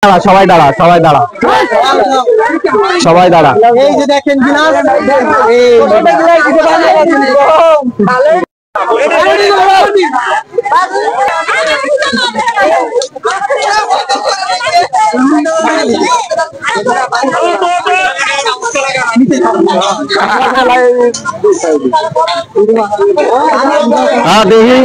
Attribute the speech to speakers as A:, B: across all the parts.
A: সবাই দাঁড়া, সবাই দাঁড়া, সবাই দাঁড়া।
B: এই যে দেখেন গিলাস,
A: হ্যাঁ দেখি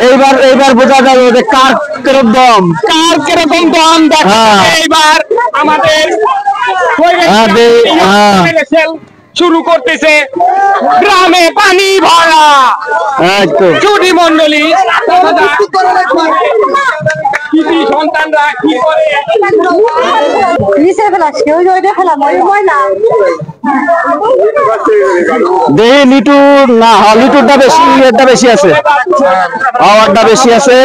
A: এইবার এইবার বোঝা যাবে যে কার কিরকম দম,
C: কার কিরকম দম দেখা এইবার আমাদের শুরু করতেছে। গ্রামে পানি ভরা চুরি মন্ডলী সন্তানরা কি করে
A: দেখি লিটুর না, লিটুরটা বেশি, এরটা বেশি আছে, আওয়ারটা বেশি আছে।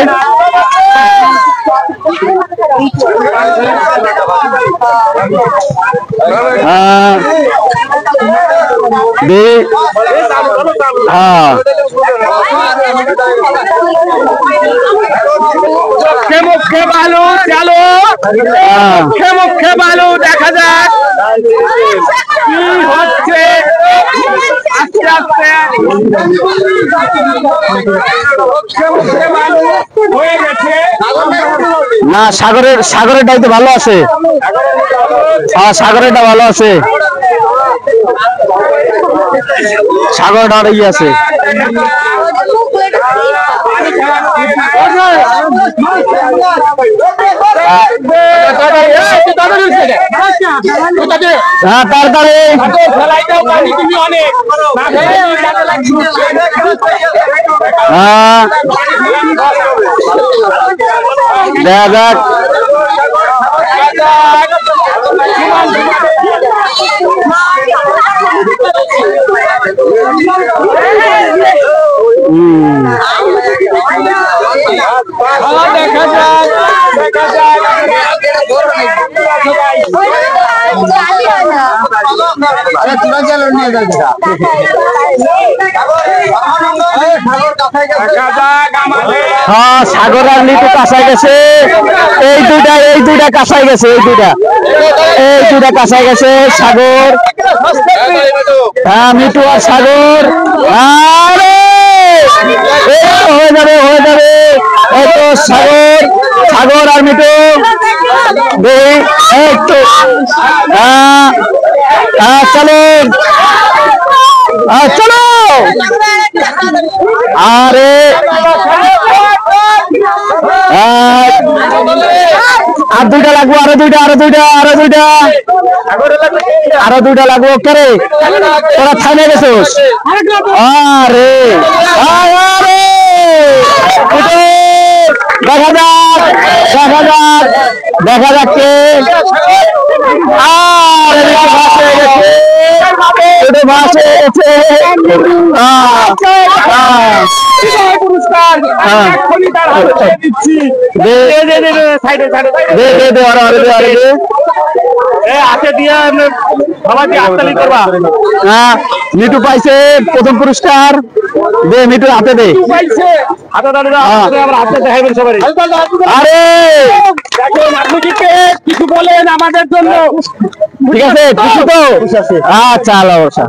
C: মুখে ভালো চালো, মুখে ভালো দেখা যাক কি হচ্ছে আস্তে আস্তে। হয়ে গেছে
A: না, সাগরের ডাইতে ভালো আছে, সাগরেরটা ভালো আছে, সাগরটা ইয়ে আছে। হ্যাঁ তাড়াতাড়ি দেখা যাক।
C: দেখা যাক, দেখা যাক।
A: হ্যাঁ সাগর আর লিটু কাঁচাই গেছে, এই দুইটা কাঁচাই গেছে, এই দুইটা কাঁচাই গেছে। সাগর, হ্যাঁ মিটু আর সাগর, আরে হয়ে যাবে, হয়ে যাবে। এই তো সাগর আর মিটু, একটু চলো চলো। আরে আর দুইটা লাগবো, আরো দুইটা লাগবো। কেরে তোরা থামে গেছিস? আরে দেখা যাক কে। মিটু পাইছে প্রথম পুরস্কার, দে মিটুর হাতে দে। আরে
C: কিছু বলেন আমাদের জন্য?
A: ঠিক আছে, কিছু তো আচ্ছা আচ্ছা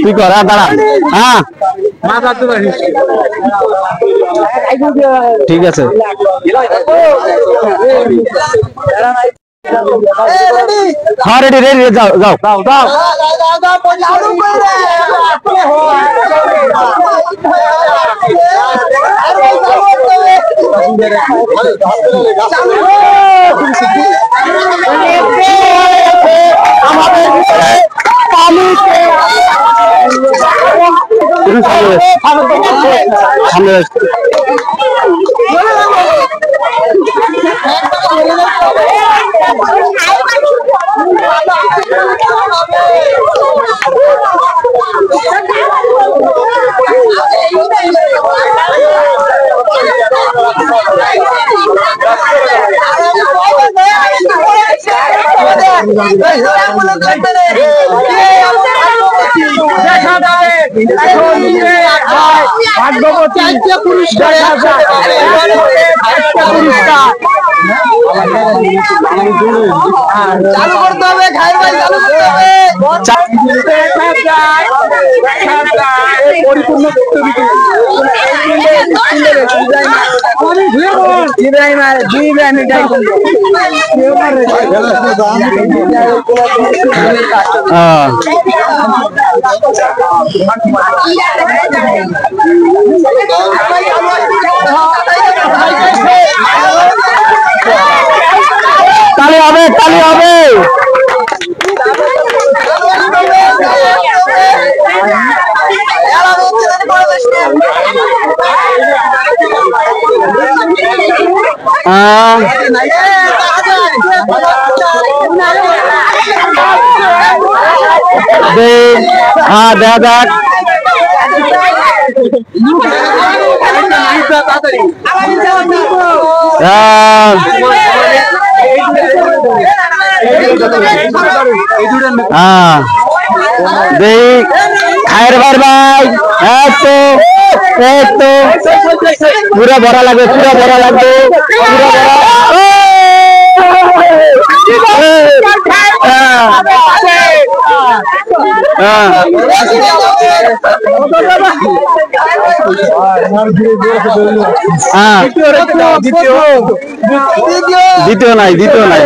A: কি কর, দাঁড়া। হ্যাঁ ঠিক আছে। হ্যাঁ রেডি রেডি, যাও যাও যাও।
C: ভাগ্যবতী পুরস্কার চালু করতে হবে, খায়ের ভাই চালু করতে হবে। পরিপূর্ণ
A: তালি হবে, তালি হবে। হ্যাঁ দেখা যাক। খায়ের ভাই ভাই, পুরো ভরা লাগবে, পুরো ভরা লাগবে, পুরো ভরা। দ্বিতীয় নাই, দ্বিতীয় নাই।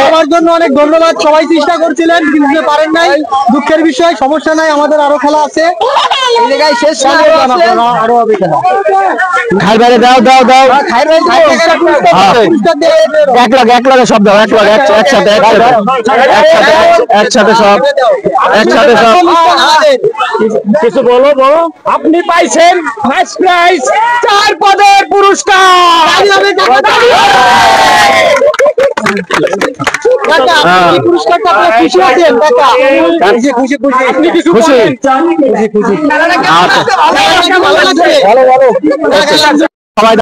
C: আমার জন্য অনেক ধন্যবাদ। সবাই চেষ্টা করছিলেন কিন্তু পারেন নাই, দুঃখের বিষয়। সমস্যা নাই, আমাদের আরো খেলা আছে। এই জায়গায় শেষ আরো হবে খেলা।
A: খাই বাইরে দাও, দাও, দাও। এক লগে সব দাও, এক লগে একসাথে, একসাথে সব, একসাথে সব। কিছু বলো, বলো।
C: আপনি পাইছেন ফার্স্ট প্রাইজ 4 পদের পুরস্কার। পুরস্কারটা আপনারা খুশি আছেন? খুশি খুশি। আপনি কি
A: খুশি?
C: খুশি খুশি।
A: আচ্ছা, ভালো, ভালো। সবাই